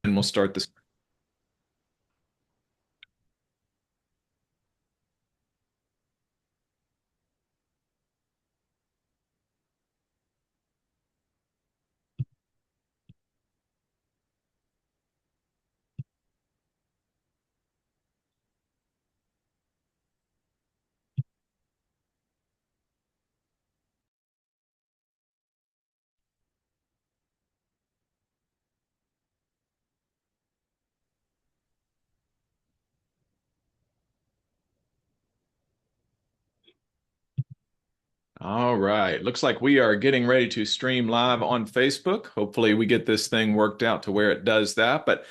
and we'll start this. All right. Looks like we are getting ready to stream live on Facebook. Hopefully, we get this thing worked out to where it does that. But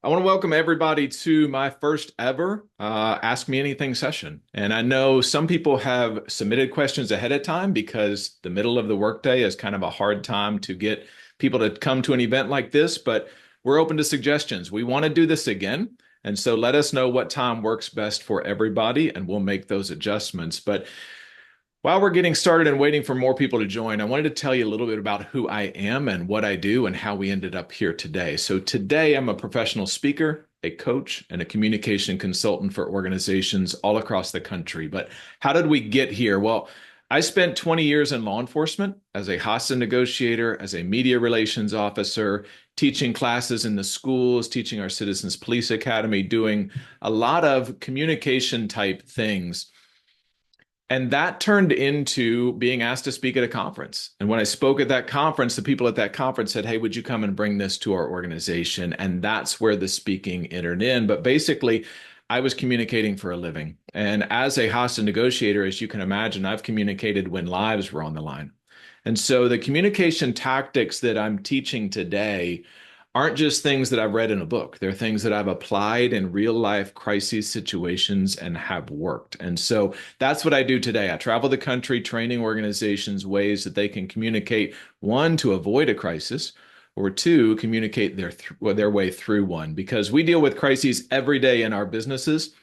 I want to welcome everybody to my first ever Ask Me Anything session. And I know some people have submitted questions ahead of time because the middle of the workday is kind of a hard time to get people to come to an event like this, but we're open to suggestions. We want to do this again. And so let us know what time works best for everybody, and we'll make those adjustments. But while we're getting started and waiting for more people to join, I wanted to tell you a little bit about who I am and what I do and how we ended up here today. So today I'm a professional speaker, a coach, and a communication consultant for organizations all across the country. But how did we get here? Well, I spent 20 years in law enforcement as a hostage negotiator, as a media relations officer, teaching classes in the schools, teaching our Citizens Police Academy, doing a lot of communication type things. And that turned into being asked to speak at a conference. And when I spoke at that conference, the people at that conference said, "Hey, would you come and bring this to our organization?" And that's where the speaking entered in. But basically, I was communicating for a living. And as a hostage negotiator, as you can imagine, I've communicated when lives were on the line. And so the communication tactics that I'm teaching today aren't just things that I've read in a book. They're things that I've applied in real life crisis situations and have worked. And so that's what I do today. I travel the country training organizations ways that they can communicate, one, to avoid a crisis, or two, communicate their way through one, because we deal with crises every day in our businesses.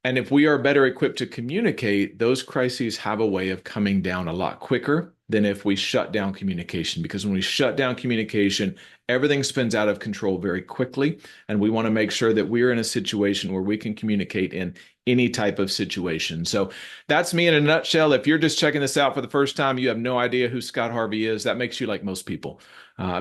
And if we are better equipped to communicate, those crises have a way of coming down a lot quicker than if we shut down communication. Because when we shut down communication, everything spins out of control very quickly. And we want to make sure that we're in a situation where we can communicate in any type of situation. So that's me in a nutshell. If you're just checking this out for the first time, you have no idea who Scott Harvey is. That makes you like most people,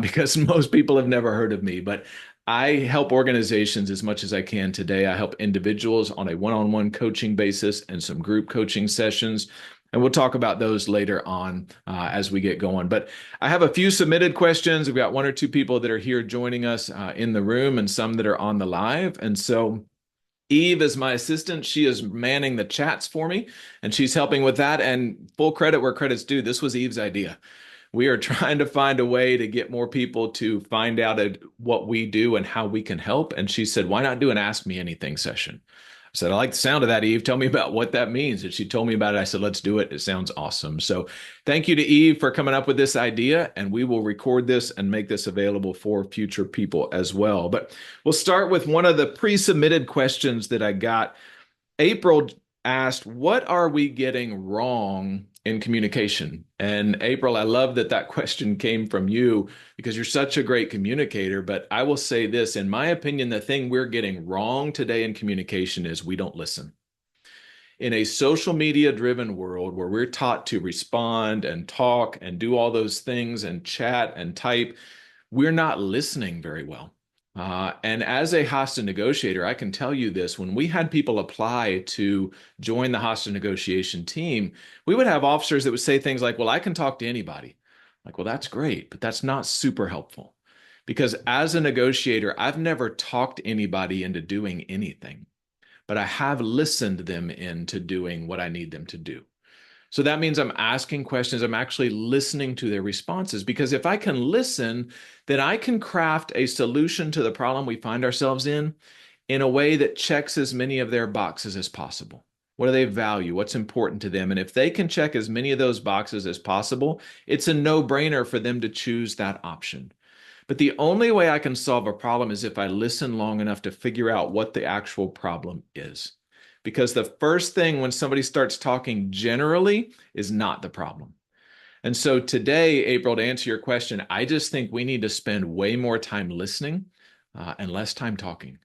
because most people have never heard of me. But I help organizations as much as I can today. I help individuals on a one-on-one coaching basis and some group coaching sessions. And we'll talk about those later on as we get going. But I have a few submitted questions. We've got one or two people that are here joining us in the room and some that are on the live. And so Eve is my assistant. She is manning the chats for me, and she's helping with that. And full credit where credit's due. This was Eve's idea. We are trying to find a way to get more people to find out what we do and how we can help. And she said, "Why not do an Ask Me Anything session?" I said, "I like the sound of that, Eve. Tell me about what that means." And she told me about it. I said, "Let's do it. It sounds awesome." So thank you to Eve for coming up with this idea. And we will record this and make this available for future people as well. But we'll start with one of the pre-submitted questions that I got. April asked, "What are we getting wrong in communication?" And April, I love that that question came from you because you're such a great communicator. But I will say this, in my opinion, the thing we're getting wrong today in communication is we don't listen. In a social media driven world where we're taught to respond and talk and do all those things and chat and type, we're not listening very well. And as a hostage negotiator, I can tell you this, when we had people apply to join the hostage negotiation team, we would have officers that would say things like, "Well, I can talk to anybody." Like, well, that's great, but that's not super helpful. Because as a negotiator, I've never talked anybody into doing anything, but I have listened them into doing what I need them to do. So that means I'm asking questions. I'm actually listening to their responses, because if I can listen, then I can craft a solution to the problem we find ourselves in a way that checks as many of their boxes as possible. What do they value? What's important to them? And if they can check as many of those boxes as possible, it's a no-brainer for them to choose that option. But the only way I can solve a problem is if I listen long enough to figure out what the actual problem is. Because the first thing when somebody starts talking generally is not the problem. And so today, April, to answer your question, I just think we need to spend way more time listening. and less time talking.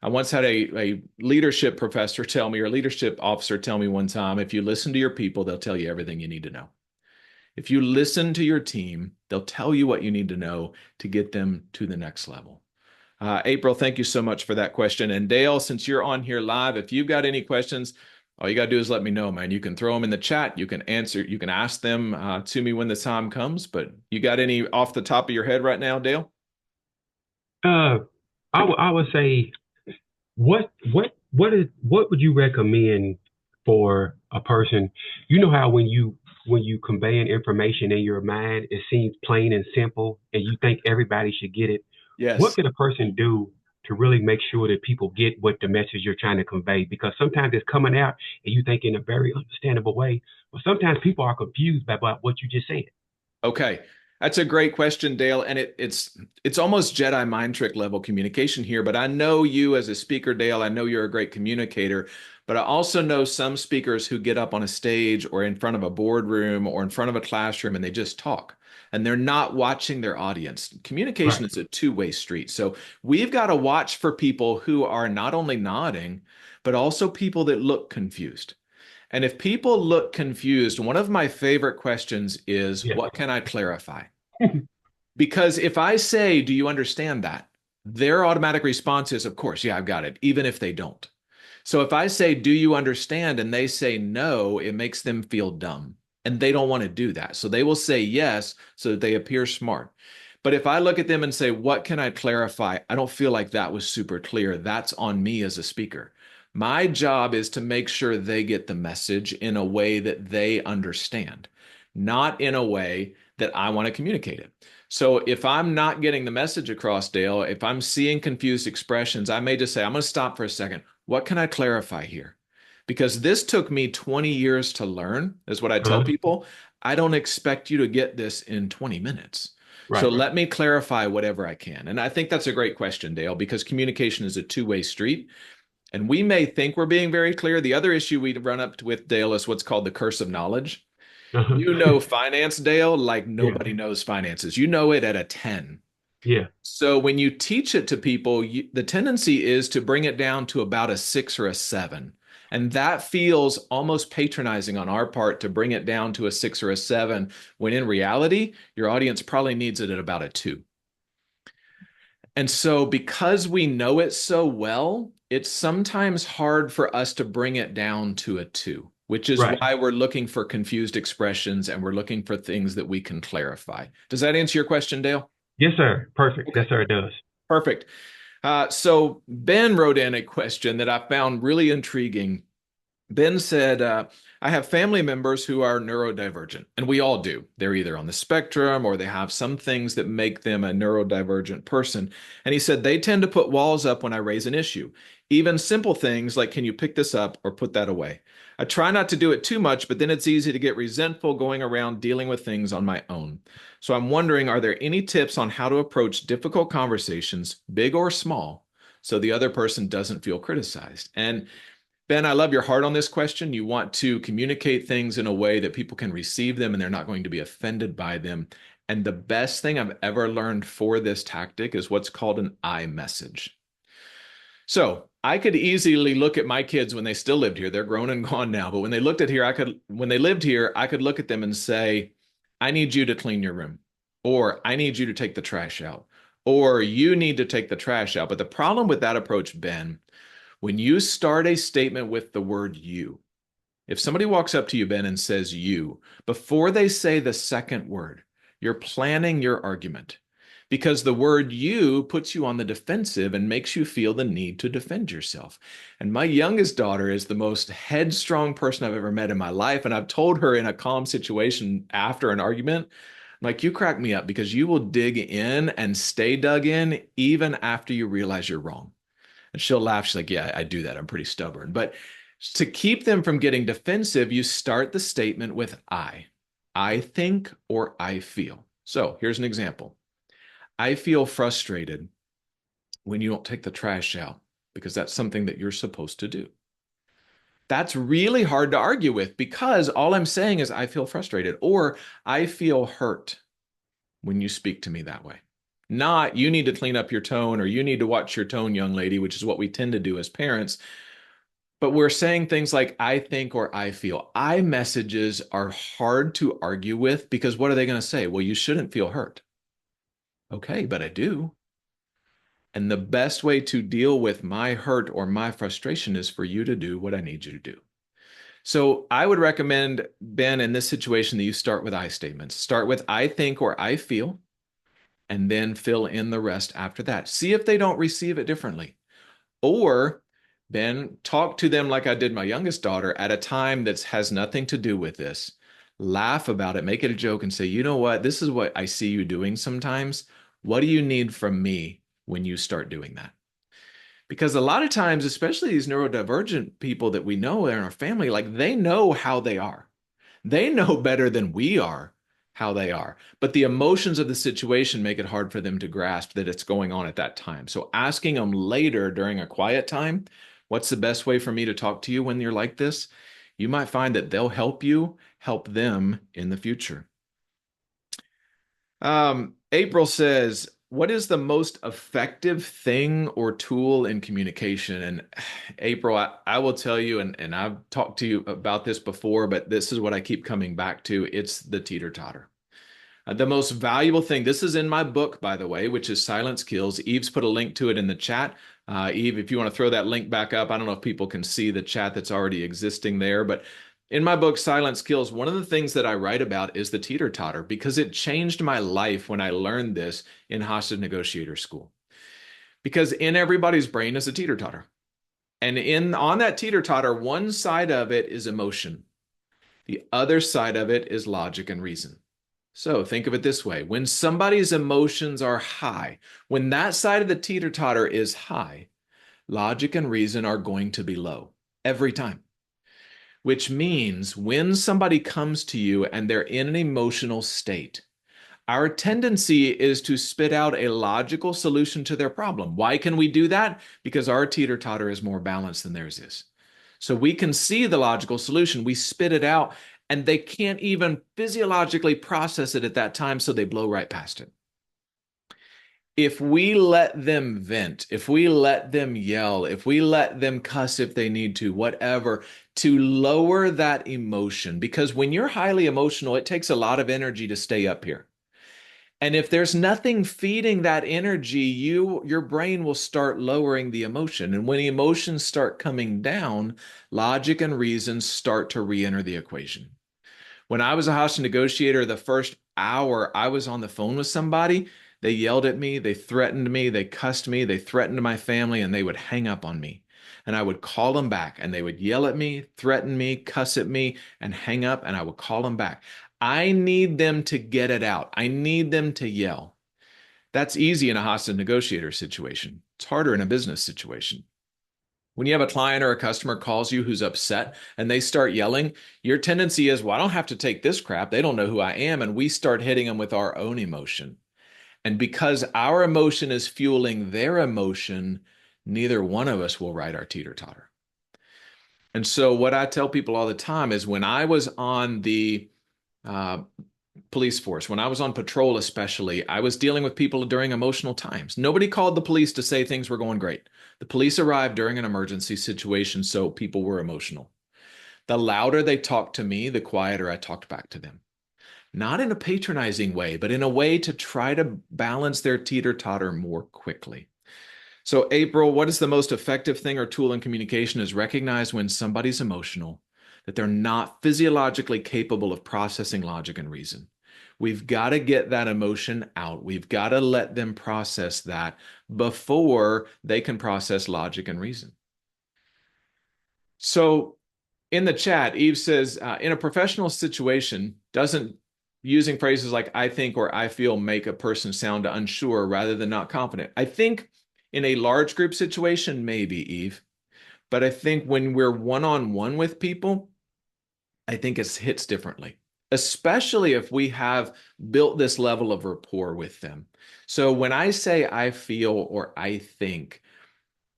I once had a leadership professor tell me, or leadership officer tell me one time, if you listen to your people, they'll tell you everything you need to know. If you listen to your team, they'll tell you what you need to know to get them to the next level. April, thank you so much for that question. And Dale, since you're on here live, if you've got any questions, all you got to do is let me know, man. You can throw them in the chat. You can answer, you can ask them to me when the time comes. But you got any off the top of your head right now, Dale? Uh, I would say what would you recommend for a person? You know how when you conveying information in your mind, it seems plain and simple, and you think everybody should get it. What Yes. can a person do to really make sure that people get what the message you're trying to convey? Because sometimes it's coming out and you think in a very understandable way, but sometimes people are confused about what you just said. Okay. That's a great question, Dale. And it's almost Jedi mind trick level communication here. But I know you as a speaker, Dale. I know you're a great communicator. But I also know some speakers who get up on a stage or in front of a boardroom or in front of a classroom and they just talk and they're not watching their audience. Communication Right. is a two-way street. So we've got to watch for people who are not only nodding, but also people that look confused. And if people look confused, one of my favorite questions is, Yeah. what can I clarify? Because if I say, do you understand that? Their automatic response is, of course, yeah, I've got it, even if they don't. So if I say, do you understand? And they say no, it makes them feel dumb. And they don't want to do that. So they will say yes so that they appear smart. But if I look at them and say, what can I clarify? I don't feel like that was super clear. That's on me as a speaker. My job is to make sure they get the message in a way that they understand, not in a way that I want to communicate it. So if I'm not getting the message across, Dale, if I'm seeing confused expressions, I may just say, I'm going to stop for a second. What can I clarify here? Because this took me 20 years to learn, is what I tell Uh-huh. people. I don't expect you to get this in 20 minutes. So Right. let me clarify whatever I can. And I think that's a great question, Dale, because communication is a two-way street. And we may think we're being very clear. The other issue we run up with, Dale, is what's called the curse of knowledge. Uh-huh. You know finance, Dale, like Yeah. nobody knows finances. You know it at a 10. Yeah. So when you teach it to people, the tendency is to bring it down to about a 6 or a 7. And that feels almost patronizing on our part to bring it down to a 6 or a 7, when in reality, your audience probably needs it at about a 2. And so, because we know it so well, it's sometimes hard for us to bring it down to a 2, which is Right. why we're looking for confused expressions and we're looking for things that we can clarify. Does that answer your question, Dale? Yes, sir. Perfect. Okay, Yes, sir, it does. perfect. So Ben wrote in a question that I found really intriguing. Ben said, I have family members who are neurodivergent, and we all do. They're either on the spectrum or they have some things that make them a neurodivergent person. And he said, they tend to put walls up when I raise an issue, even simple things like, can you pick this up or put that away? I try not to do it too much, but then it's easy to get resentful going around dealing with things on my own. So I'm wondering, are there any tips on how to approach difficult conversations, big or small, so the other person doesn't feel criticized? And Ben, I love your heart on this question. You want to communicate things in a way that people can receive them and they're not going to be offended by them. And the best thing I've ever learned for this tactic is what's called an I message. So I could easily look at my kids when they still lived here. They're grown and gone now, but when they looked at here, when they lived here, I could look at them and say, I need you to clean your room, or I need you to take the trash out, or you need to take the trash out. But the problem with that approach, Ben, when you start a statement with the word you, if somebody walks up to you, Ben, and says you, before they say the second word, you're planning your argument, because the word you puts you on the defensive and makes you feel the need to defend yourself. And my youngest daughter is the most headstrong person I've ever met in my life. And I've told her in a calm situation after an argument, like, you crack me up because you will dig in and stay dug in even after you realize you're wrong. And she'll laugh. She's like, yeah, I do that. I'm pretty stubborn. But to keep them from getting defensive, you start the statement with I. I think or I feel. So here's an example. I feel frustrated when you don't take the trash out because that's something that you're supposed to do. That's really hard to argue with because all I'm saying is I feel frustrated or I feel hurt when you speak to me that way. Not, you need to clean up your tone or you need to watch your tone, young lady, which is what we tend to do as parents. But we're saying things like I think or I feel. I messages are hard to argue with because what are they going to say? Well, you shouldn't feel hurt. Okay, but I do. And the best way to deal with my hurt or my frustration is for you to do what I need you to do. So I would recommend, Ben, in this situation, that you start with I statements. Start with I think or I feel, and then fill in the rest after that. See if they don't receive it differently. Or, Ben, talk to them like I did my youngest daughter at a time that has nothing to do with this. Laugh about it, make it a joke, and say, you know what? This is what I see you doing sometimes. What do you need from me when you start doing that? Because a lot of times, especially these neurodivergent people that we know in our family, like they know how they are. They know better than we are how they are. But the emotions of the situation make it hard for them to grasp that it's going on at that time. So asking them later during a quiet time, what's the best way for me to talk to you when you're like this? You might find that they'll help you help them in the future. April says, what is the most effective thing or tool in communication? And April, I will tell you, and I've talked to you about this before, but this is what I keep coming back to. It's the teeter-totter. The most valuable thing, this is in my book, by the way, which is Silence Kills. Eve's put a link to it in the chat. Eve, if you want to throw that link back up, I don't know if people can see the chat that's already existing there, but in my book, Silence Kills, one of the things that I write about is the teeter-totter because it changed my life when I learned this in hostage negotiator school. Because in everybody's brain is a teeter-totter. And on that teeter-totter, one side of it is emotion. The other side of it is logic and reason. So think of it this way. When somebody's emotions are high, when that side of the teeter-totter is high, logic and reason are going to be low every time. Which means when somebody comes to you and they're in an emotional state, our tendency is to spit out a logical solution to their problem. Why can we do that? Because our teeter-totter is more balanced than theirs is. So we can see the logical solution, we spit it out, and they can't even physiologically process it at that time, so they blow right past it. If we let them vent, if we let them yell, if we let them cuss if they need to, whatever, to lower that emotion, because when you're highly emotional, it takes a lot of energy to stay up here. And if there's nothing feeding that energy, your brain will start lowering the emotion. And when the emotions start coming down, logic and reason start to re-enter the equation. When I was a hostage negotiator, the first hour I was on the phone with somebody, they yelled at me, they threatened me, they cussed me, they threatened my family, and they would hang up on me. And I would call them back, and they would yell at me, threaten me, cuss at me, and hang up, and I would call them back. I need them to get it out. I need them to yell. That's easy in a hostage negotiator situation. It's harder in a business situation. When you have a client or a customer calls you who's upset and they start yelling, your tendency is, well, I don't have to take this crap. They don't know who I am. And we start hitting them with our own emotion. And because our emotion is fueling their emotion, neither one of us will ride our teeter-totter. And so what I tell people all the time is when I was on the uh, police force, when I was on patrol especially, I was dealing with people during emotional times. Nobody called the police to say things were going great. The police arrived during an emergency situation, so people were emotional. The louder they talked to me, the quieter I talked back to them. Not in a patronizing way, but in a way to try to balance their teeter-totter more quickly. So, April, what is the most effective thing or tool in communication is recognize when somebody's emotional, that they're not physiologically capable of processing logic and reason. We've got to get that emotion out. We've got to let them process that before they can process logic and reason. So, in the chat, Eve says, in a professional situation, doesn't using phrases like I think or I feel make a person sound unsure rather than not confident? I think in a large group situation, maybe, Eve. But I think when we're one-on-one with people, I think it hits differently, especially if we have built this level of rapport with them. So when I say I feel or I think,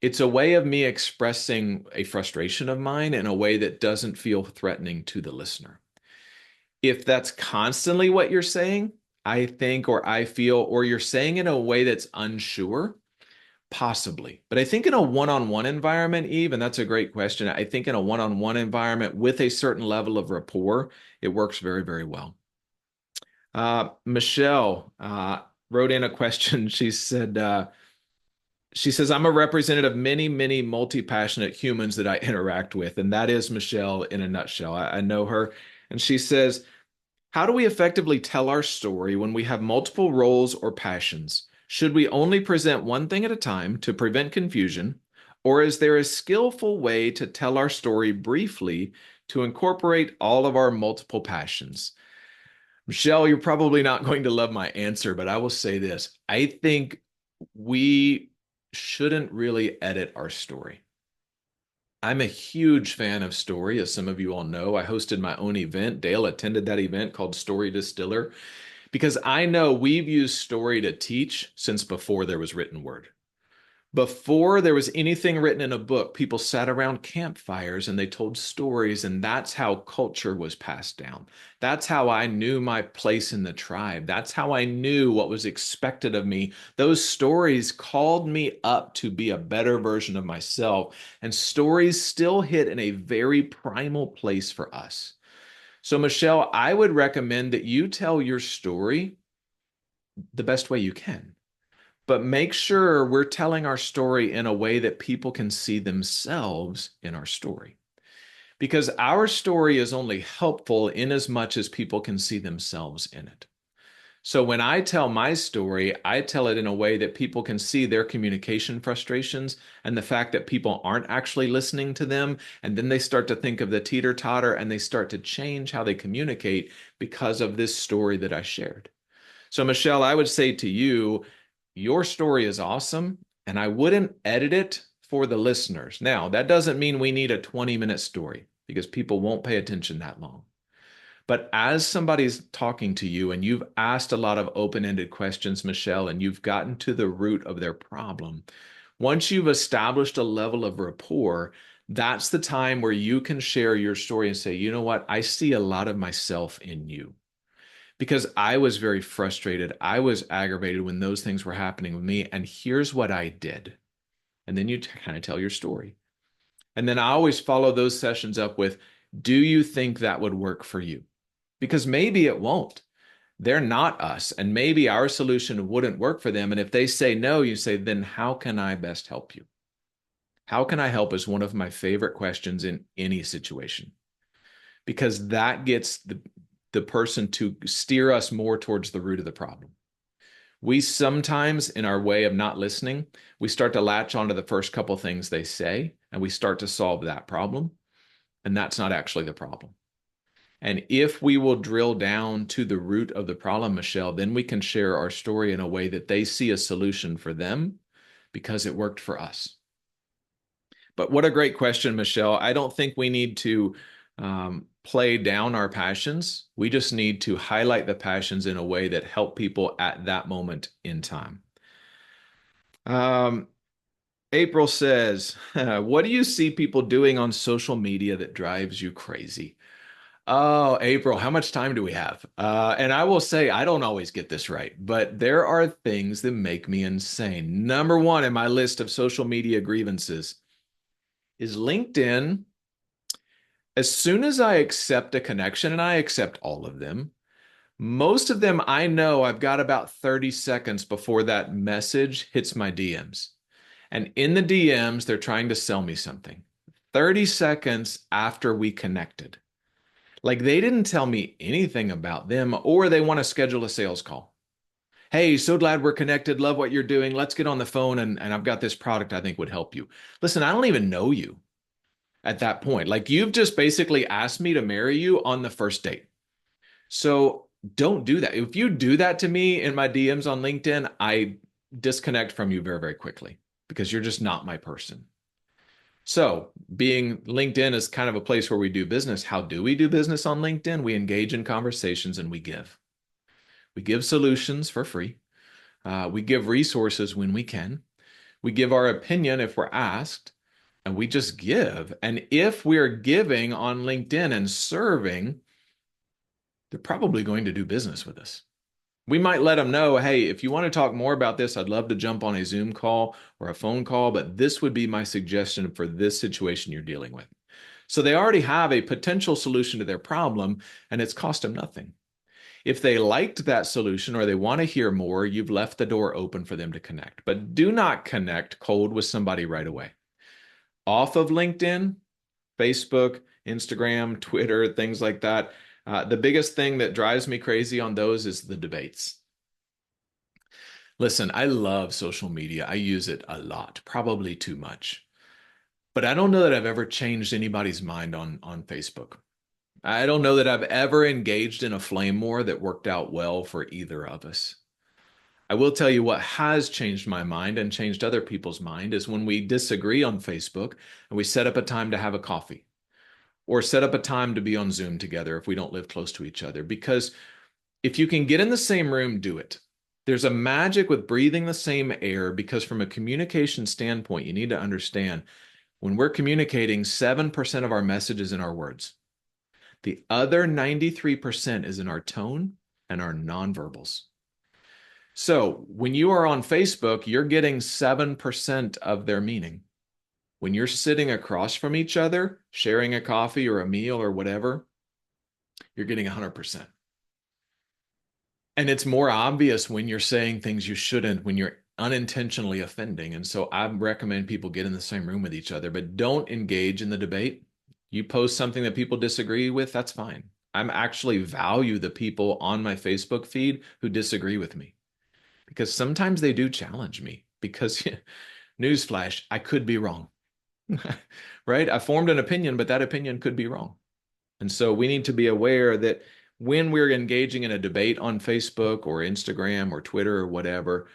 it's a way of me expressing a frustration of mine in a way that doesn't feel threatening to the listener. If that's constantly what you're saying, I think, or I feel, or you're saying in a way that's unsure, possibly. But I think in a one-on-one environment, Eve, and that's a great question. I think in a one-on-one environment with a certain level of rapport, it works very, very well. Michelle wrote in a question. She says, I'm a representative of many, many multi-passionate humans that I interact with. And that is Michelle in a nutshell. I know her. And she says, how do we effectively tell our story when we have multiple roles or passions? Should we only present one thing at a time to prevent confusion? Or is there a skillful way to tell our story briefly to incorporate all of our multiple passions? Michelle, you're probably not going to love my answer, but I will say this. I think we shouldn't really edit our story. I'm a huge fan of story, as some of you all know. I hosted my own event. Dale attended that event called Story Distiller because I know we've used story to teach since before there was written word. Before there was anything written in a book, people sat around campfires and they told stories, and that's how culture was passed down. That's how I knew my place in the tribe. That's how I knew what was expected of me. Those stories called me up to be a better version of myself, and stories still hit in a very primal place for us. So, Michelle, I would recommend that you tell your story the best way you can, but make sure we're telling our story in a way that people can see themselves in our story. Because our story is only helpful in as much as people can see themselves in it. So when I tell my story, I tell it in a way that people can see their communication frustrations and the fact that people aren't actually listening to them. And then they start to think of the teeter-totter and they start to change how they communicate because of this story that I shared. So, Michelle, I would say to you, your story is awesome, and I wouldn't edit it for the listeners. Now, that doesn't mean we need a 20-minute story because people won't pay attention that long. But as somebody's talking to you and you've asked a lot of open-ended questions, Michelle, and you've gotten to the root of their problem, once you've established a level of rapport, that's the time where you can share your story and say, you know what? I see a lot of myself in you because I was very frustrated. I was aggravated when those things were happening with me. And here's what I did. And then you kind of tell your story. And then I always follow those sessions up with, do you think that would work for you? Because maybe it won't. They're not us. And maybe our solution wouldn't work for them. And if they say no, you say, then how can I best help you? How can I help is one of my favorite questions in any situation, because that gets the person to steer us more towards the root of the problem. We sometimes, in our way of not listening, we start to latch onto the first couple things they say, and we start to solve that problem. And that's not actually the problem. And if we will drill down to the root of the problem, Michelle, then we can share our story in a way that they see a solution for them because it worked for us. But what a great question, Michelle. I don't think we need to play down our passions. We just need to highlight the passions in a way that help people at that moment in time. April says, what do you see people doing on social media that drives you crazy? Oh, April, how much time do we have? And I will say, I don't always get this right, but there are things that make me insane. Number one in my list of social media grievances is LinkedIn. As soon as I accept a connection, and I accept all of them, most of them I know I've got about 30 seconds before that message hits my DMs. And in the DMs, they're trying to sell me something. 30 seconds after we connected. Like they didn't tell me anything about them, or they want to schedule a sales call. Hey, so glad we're connected. Love what you're doing. Let's get on the phone and I've got this product I think would help you. Listen, I don't even know you at that point. Like you've just basically asked me to marry you on the first date. So don't do that. If you do that to me in my DMs on LinkedIn, I disconnect from you very, very quickly because you're just not my person. So, being LinkedIn is kind of a place where we do business. How do we do business on LinkedIn? We engage in conversations and we give. We give solutions for free. We give resources when we can. We give our opinion if we're asked, and we just give. And if we're giving on LinkedIn and serving, they're probably going to do business with us. We might let them know, hey, if you want to talk more about this, I'd love to jump on a Zoom call or a phone call, but this would be my suggestion for this situation you're dealing with. So they already have a potential solution to their problem, and it's cost them nothing. If they liked that solution or they want to hear more, you've left the door open for them to connect. But do not connect cold with somebody right away. Off of LinkedIn, Facebook, Instagram, Twitter, things like that. The biggest thing that drives me crazy on those is the debates. Listen, I love social media. I use it a lot, probably too much. But I don't know that I've ever changed anybody's mind on Facebook. I don't know that I've ever engaged in a flame war that worked out well for either of us. I will tell you what has changed my mind and changed other people's mind is when we disagree on Facebook and we set up a time to have a coffee or set up a time to be on Zoom together if we don't live close to each other. Because if you can get in the same room, do it. There's a magic with breathing the same air because from a communication standpoint, you need to understand when we're communicating, 7% of our message is in our words. The other 93% is in our tone and our nonverbals. So when you are on Facebook, you're getting 7% of their meaning. When you're sitting across from each other, sharing a coffee or a meal or whatever, you're getting 100%. And it's more obvious when you're saying things you shouldn't, when you're unintentionally offending. And so I recommend people get in the same room with each other, but don't engage in the debate. You post something that people disagree with, that's fine. I'm actually value the people on my Facebook feed who disagree with me because sometimes they do challenge me because newsflash, I could be wrong. Right? I formed an opinion, but that opinion could be wrong. And so we need to be aware that when we're engaging in a debate on Facebook or Instagram or Twitter or whatever,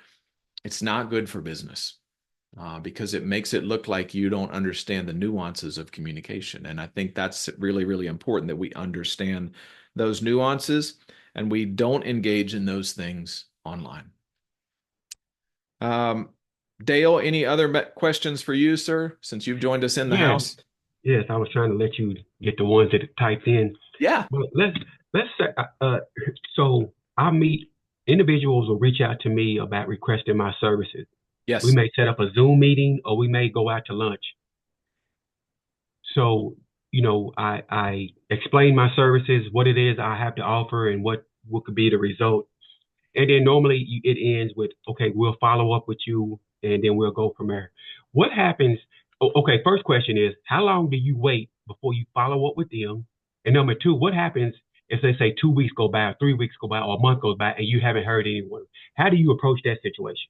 it's not good for business because it makes it look like you don't understand the nuances of communication. And I think that's really, really important that we understand those nuances and we don't engage in those things online. Dale, any other questions for you, sir, since you've joined us in the Yeah, house? yes, I was trying to let you get the ones that typed in. Yeah. But let's say so I meet individuals will reach out to me about requesting my services. We Yes. may set up a Zoom meeting or we may go out to lunch. So, I explain my services, what it is I have to offer, and what could be the result. And then normally it ends with, okay, we'll follow up with you, and then we'll go from there. What happens? Okay, first question is, how long do you wait before you follow up with them? And number two, what happens if they say 2 weeks go by, 3 weeks go by, or a month goes by, and you haven't heard anyone? How do you approach that situation?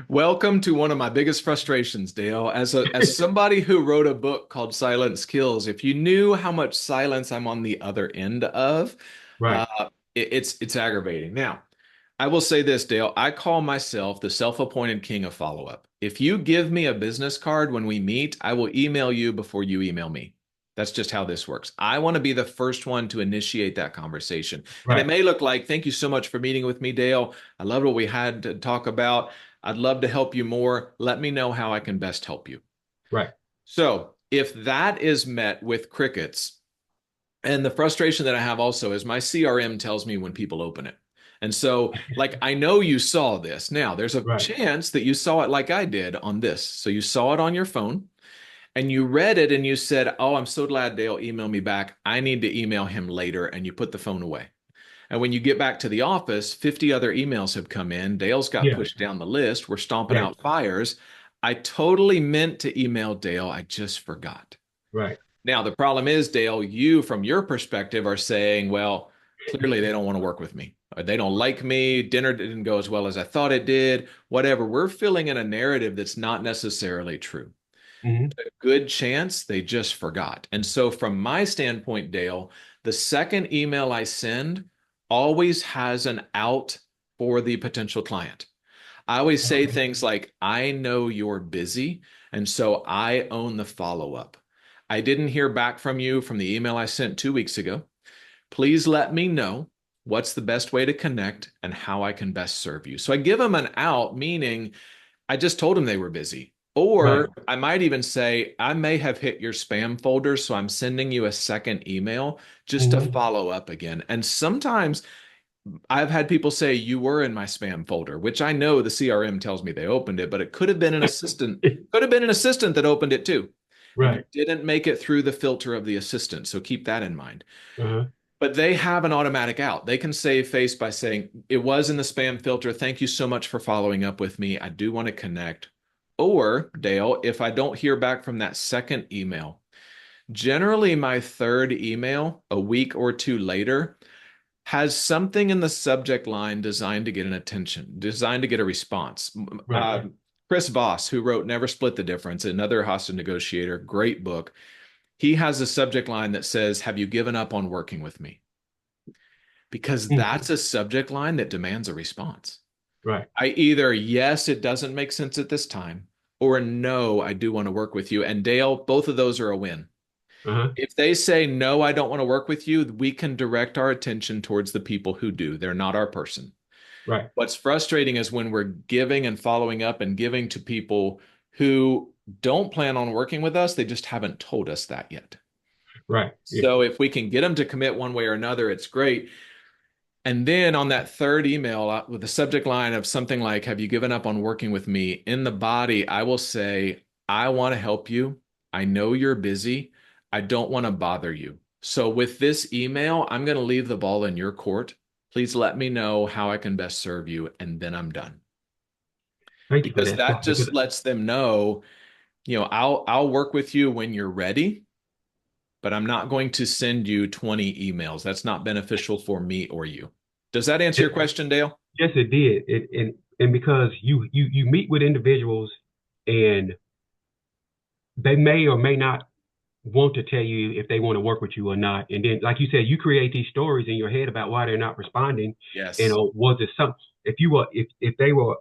Welcome to one of my biggest frustrations, Dale. As somebody who wrote a book called Silence Kills, if you knew how much silence I'm on the other end of, Right, it's aggravating. Now, I will say this, Dale. I call myself the self-appointed king of follow-up. If you give me a business card when we meet, I will email you before you email me. That's just how this works. I want to be the first one to initiate that conversation. And it right, may look like, thank you so much for meeting with me, Dale. I loved what we had to talk about. I'd love to help you more. Let me know how I can best help you. right. So if that is met with crickets, and the frustration that I have also is my CRM tells me when people open it. And so, like, I know you saw this. Now, there's a Right. chance that you saw it like I did on this. So you saw it on your phone and you read it and you said, oh, I'm so glad Dale emailed me back. I need to email him later. And you put the phone away. And when you get back to the office, 50 other emails have come in. Dale's got Yeah, pushed down the list. We're stomping right, out fires. I totally meant to email Dale. I just forgot. right. Now, the problem is, Dale, you, from your perspective, are saying, well, clearly they don't want to work with me. Or they don't like me. Dinner didn't go as well as I thought it did. Whatever. We're filling in a narrative that's not necessarily true. Hmm. A good chance they just forgot. And so, from my standpoint, Dale, the second email I send always has an out for the potential client. I always say Okay. things like, I know you're busy, and so I own the follow up. I didn't hear back from you from the email I sent 2 weeks ago. Please let me know what's the best way to connect and how I can best serve you. So I give them an out, meaning I just told them they were busy. Right. Or I might even say, I may have hit your spam folder, so I'm sending you a second email just to Hmm. follow up again. And sometimes I've had people say you were in my spam folder, which I know the CRM tells me they opened it, but it could have been an assistant, could have been an assistant that opened it too. And you Right. didn't make it through the filter of the assistant. So keep that in mind. Uh-huh. But they have an automatic out. They can save face by saying, it was in the spam filter. Thank you so much for following up with me. I do want to connect. Or, Dale, if I don't hear back from that second email, generally my third email, a week or two later, has something in the subject line designed to get an attention, designed to get a response. Right. Chris Voss, who wrote Never Split the Difference, another hostage negotiator, great book. He has a subject line that says, have you given up on working with me? Because Mm. that's a subject line that demands a response. Right. I either, yes, it doesn't make sense at this time, or no, I do want to work with you. And Dale, both of those are a win. Uh-huh. If they say, no, I don't want to work with you, we can direct our attention towards the people who do. They're not our person. Right. What's frustrating is when we're giving and following up and giving to people who don't plan on working with us, they just haven't told us that yet. Right. Yeah. So if we can get them to commit one way or another, it's great. And then on that third email with the subject line of something like, have you given up on working with me? In the body, I will say, I want to help you. I know you're busy. I don't want to bother you. So with this email, I'm going to leave the ball in your court. Please let me know how I can best serve you, and then I'm done. Thank you for Because that, that Scott. Because just lets them know, I'll work with you when you're ready, but I'm not going to send you 20 emails. That's not beneficial for me or you. Does that answer your it, question, Dale? yes, it did. And because you meet with individuals and they may or may not want to tell you if they want to work with you or not. And then, like you said, you create these stories in your head about why they're not responding. And Yes. was it some? If you were, if they were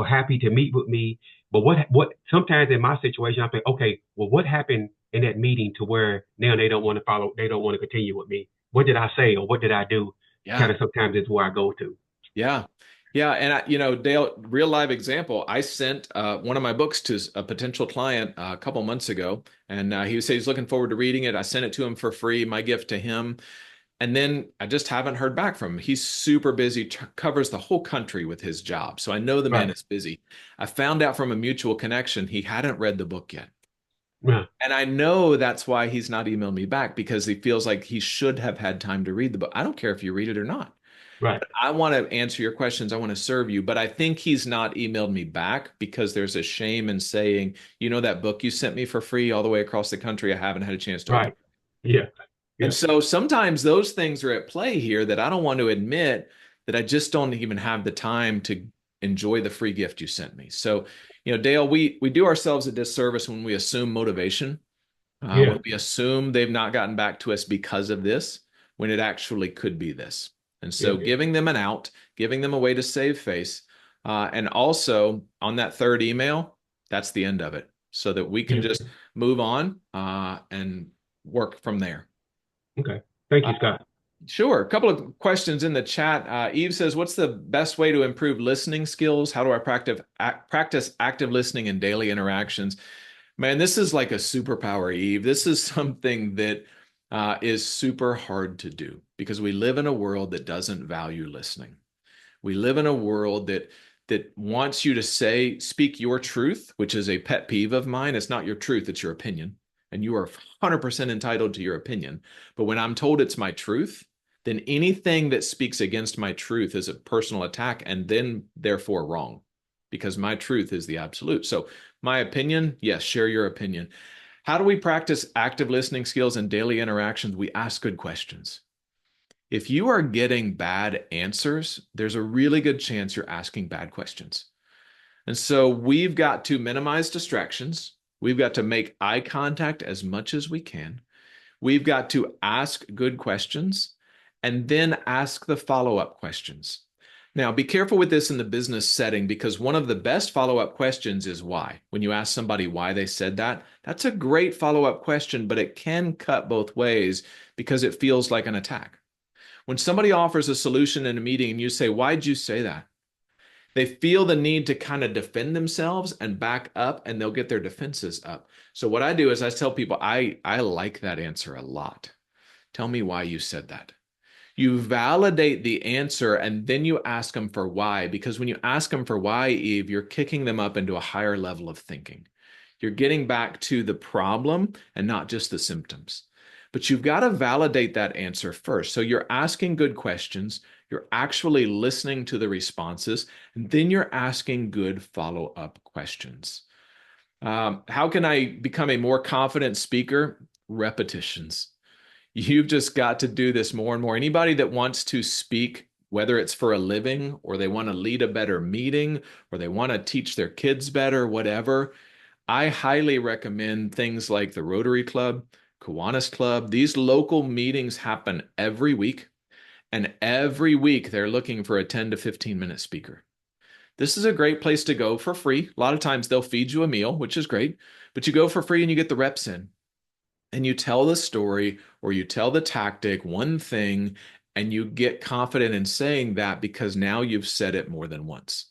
happy to meet with me, but what? Sometimes in my situation, I think, okay, well, what happened in that meeting to where now they don't want to follow, they don't want to continue with me? What did I say or what did I do? Kind Yeah. of sometimes is where I go to. Yeah. Yeah. And Dale, real live example, I sent one of my books to a potential client a couple months ago, and he said he's looking forward to reading it. I sent it to him for free, my gift to him. And then I just haven't heard back from him. He's super busy, covers the whole country with his job. So I know the man Right. is busy. I found out from a mutual connection he hadn't read the book yet. Yeah. And I know that's why he's not emailed me back because he feels like he should have had time to read the book. I don't care if you read it or not. Right. I want to answer your questions. I want to serve you, but I think he's not emailed me back because there's a shame in saying, that book you sent me for free all the way across the country, I haven't had a chance to open. Right. Yeah. And Yeah. so sometimes those things are at play here that I don't want to admit that I just don't even have the time to enjoy the free gift you sent me. So, Dale, we do ourselves a disservice when we assume motivation, when Yeah. we assume they've not gotten back to us because of this, when it actually could be this. And so Yeah. giving them an out, giving them a way to save face, and also on that third email, that's the end of it so that we can Yeah. just move on and work from there. Okay. Thank Uh, you, Scott. Sure. A couple of questions in the chat. Eve says, "What's the best way to improve listening skills? How do I practice active listening in daily interactions?" Man, this is like a superpower, Eve. This is something that is super hard to do because we live in a world that doesn't value listening. We live in a world that wants you to speak your truth, which is a pet peeve of mine. It's not your truth, it's your opinion. And you are 100% entitled to your opinion. But when I'm told it's my truth, then anything that speaks against my truth is a personal attack and then therefore wrong because my truth is the absolute. So, my opinion, yes, share your opinion. How do we practice active listening skills in daily interactions? We ask good questions. If you are getting bad answers, there's a really good chance you're asking bad questions. And so we've got to minimize distractions. We've got to make eye contact as much as we can. We've got to ask good questions and then ask the follow-up questions. Now, be careful with this in the business setting because one of the best follow-up questions is why. When you ask somebody why they said that, that's a great follow-up question, but it can cut both ways because it feels like an attack. When somebody offers a solution in a meeting and you say, "Why'd you say that?" They feel the need to kind of defend themselves and back up, and they'll get their defenses up. So what I do is I tell people, I like that answer a lot. Tell me why you said that. You validate the answer and then you ask them for why. Because when you ask them for why, Eve, you're kicking them up into a higher level of thinking. You're getting back to the problem and not just the symptoms. But you've got to validate that answer first. So you're asking good questions, you're actually listening to the responses, and then you're asking good follow up questions. How can I become a more confident speaker? Repetitions. You've just got to do this more and more. Anybody that wants to speak, whether it's for a living or they want to lead a better meeting or they want to teach their kids better, whatever, I highly recommend things like the Rotary Club, Kiwanis Club. These local meetings happen every week, and every week they're looking for a 10 to 15-minute speaker. This is a great place to go for free. A lot of times they'll feed you a meal, which is great, but you go for free and you get the reps in. And you tell the story or you tell the tactic, one thing, and you get confident in saying that because now you've said it more than once.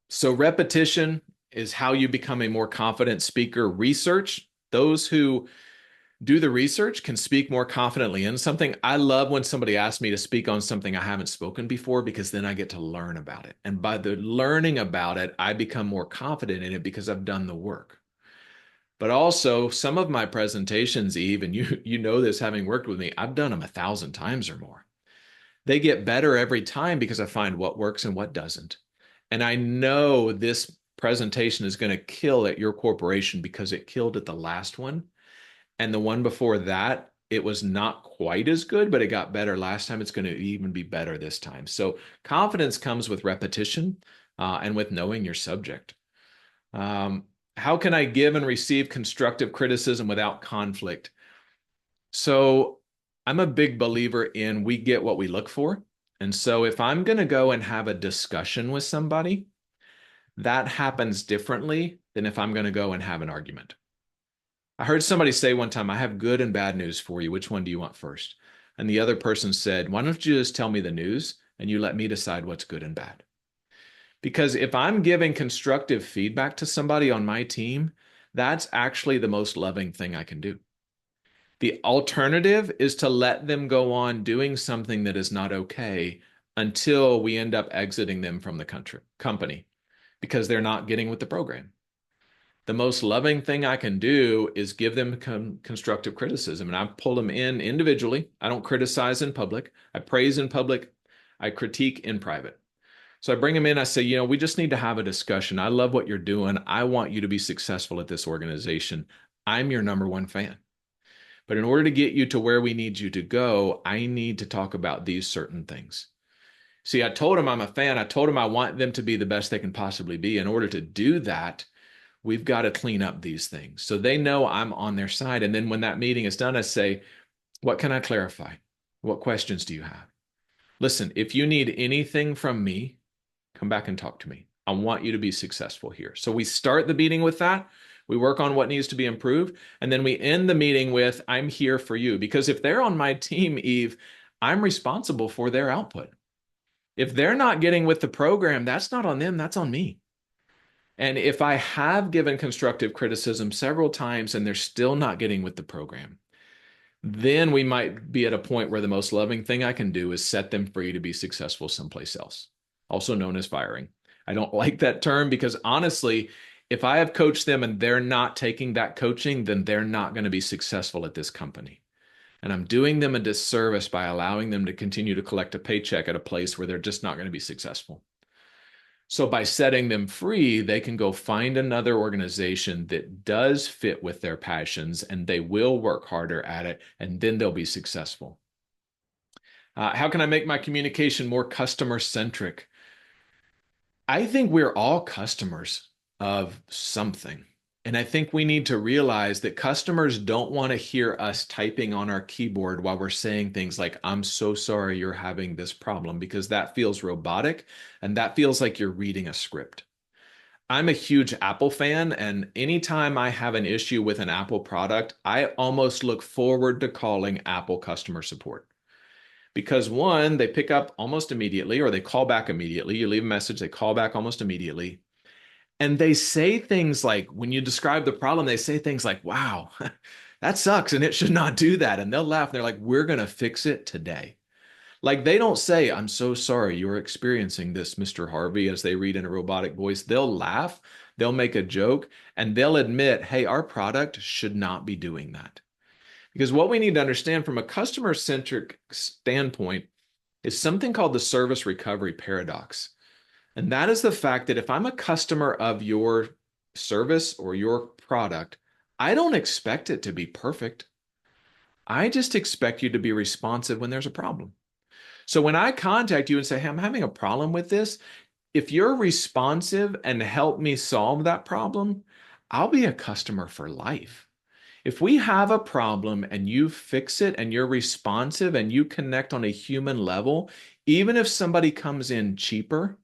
So repetition is how you become a more confident speaker. Research, those who do the research can speak more confidently in something. I love when somebody asks me to speak on something I haven't spoken before because then I get to learn about it. And by the learning about it, I become more confident in it because I've done the work. But also some of my presentations, Eve, and you know this having worked with me, I've done them 1,000 times or more. They get better every time because I find what works and what doesn't. And I know this presentation is going to kill at your corporation because it killed at the last one. And the one before that, it was not quite as good, but it got better last time. It's going to even be better this time. So confidence comes with repetition and with knowing your subject. How can I give and receive constructive criticism without conflict? So I'm a big believer in we get what we look for. And so if I'm going to go and have a discussion with somebody, that happens differently than if I'm going to go and have an argument. I heard somebody say one time, I have good and bad news for you. Which one do you want first? And the other person said, why don't you just tell me the news and you let me decide what's good and bad? Because if I'm giving constructive feedback to somebody on my team, that's actually the most loving thing I can do. The alternative is to let them go on doing something that is not okay until we end up exiting them from the company because they're not getting with the program. The most loving thing I can do is give them constructive criticism. And I pull them in individually. I don't criticize in public. I praise in public. I critique in private. So I bring them in. I say, we just need to have a discussion. I love what you're doing. I want you to be successful at this organization. I'm your number one fan. But in order to get you to where we need you to go, I need to talk about these certain things. See, I told them I'm a fan. I told them I want them to be the best they can possibly be. In order to do that, we've got to clean up these things. So they know I'm on their side. And then when that meeting is done, I say, what can I clarify? What questions do you have? Listen, if you need anything from me, come back and talk to me. I want you to be successful here. So we start the meeting with that. We work on what needs to be improved. And then we end the meeting with, I'm here for you. Because if they're on my team, Eve, I'm responsible for their output. If they're not getting with the program, that's not on them, that's on me. And if I have given constructive criticism several times and they're still not getting with the program, then we might be at a point where the most loving thing I can do is set them free to be successful someplace else, also known as firing. I don't like that term because honestly, if I have coached them and they're not taking that coaching, then they're not going to be successful at this company. And I'm doing them a disservice by allowing them to continue to collect a paycheck at a place where they're just not going to be successful. So by setting them free, they can go find another organization that does fit with their passions and they will work harder at it and then they'll be successful. How can I make my communication more customer centric? I think we're all customers of something. And I think we need to realize that customers don't want to hear us typing on our keyboard while we're saying things like, I'm so sorry you're having this problem, because that feels robotic and that feels like you're reading a script. I'm a huge Apple fan, and anytime I have an issue with an Apple product, I almost look forward to calling Apple customer support. Because one, they pick up almost immediately or they call back immediately. You leave a message, they call back almost immediately. And they say things like, when you describe the problem, they say things like, wow, that sucks and it should not do that. And they'll laugh. And they're like, we're going to fix it today. Like they don't say, I'm so sorry you're experiencing this, Mr. Harvey, as they read in a robotic voice. They'll laugh, they'll make a joke, and they'll admit, hey, our product should not be doing that. Because what we need to understand from a customer centric standpoint is something called the service recovery paradox. And that is the fact that if I'm a customer of your service or your product, I don't expect it to be perfect. I just expect you to be responsive when there's a problem. So when I contact you and say, hey, I'm having a problem with this, if you're responsive and help me solve that problem, I'll be a customer for life. If we have a problem and you fix it and you're responsive and you connect on a human level, even if somebody comes in cheaper,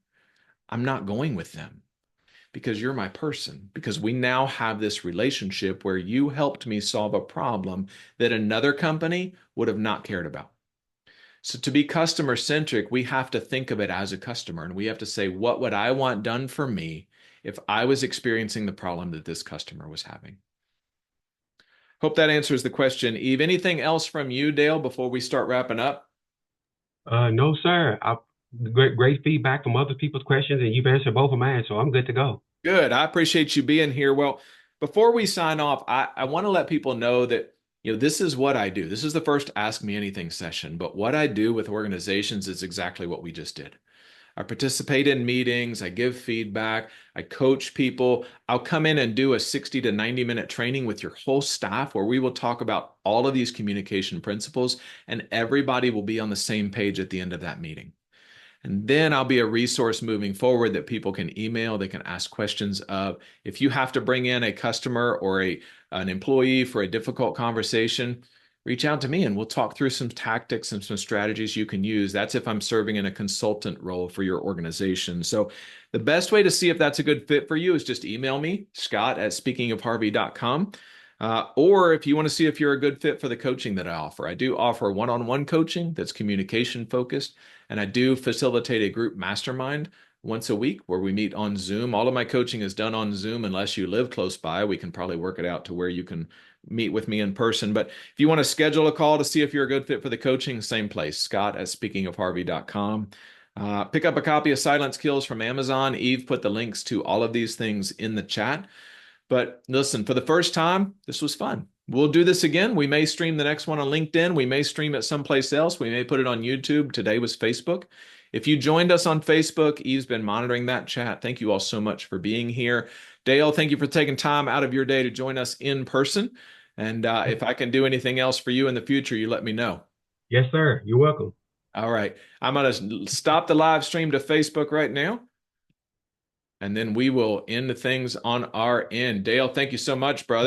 I'm not going with them because you're my person, because we now have this relationship where you helped me solve a problem that another company would have not cared about. So to be customer centric, we have to think of it as a customer and we have to say, what would I want done for me if I was experiencing the problem that this customer was having? Hope that answers the question. Eve, anything else from you, Dale, before we start wrapping up? No, sir. Great feedback from other people's questions, and you've answered both of mine, so I'm good to go. Good. I appreciate you being here. Well, before we sign off, I want to let people know that, this is what I do. This is the first Ask Me Anything session, but what I do with organizations is exactly what we just did. I participate in meetings, I give feedback, I coach people. I'll come in and do a 60 to 90-minute training with your whole staff where we will talk about all of these communication principles, and everybody will be on the same page at the end of that meeting. And then I'll be a resource moving forward that people can email, they can ask questions of. If you have to bring in a customer or an employee for a difficult conversation, reach out to me and we'll talk through some tactics and some strategies you can use. That's if I'm serving in a consultant role for your organization. So the best way to see if that's a good fit for you is just email me, scott@speakingofharvey.com. Or if you want to see if you're a good fit for the coaching that I offer, I do offer one-on-one coaching that's communication focused, and I do facilitate a group mastermind once a week where we meet on Zoom. All of my coaching is done on Zoom unless you live close by. We can probably work it out to where you can meet with me in person. But if you want to schedule a call to see if you're a good fit for the coaching, same place, scott@speakingofharvey.com. Pick up a copy of Silent Skills from Amazon. Eve put the links to all of these things in the chat. But listen, for the first time, this was fun. We'll do this again. We may stream the next one on LinkedIn. We may stream it someplace else. We may put it on YouTube. Today was Facebook. If you joined us on Facebook, Eve's been monitoring that chat. Thank you all so much for being here. Dale, thank you for taking time out of your day to join us in person. And if I can do anything else for you in the future, you let me know. Yes, sir. You're welcome. All right. I'm going to stop the live stream to Facebook right now. And then we will end the things on our end. Dale, thank you so much, brother.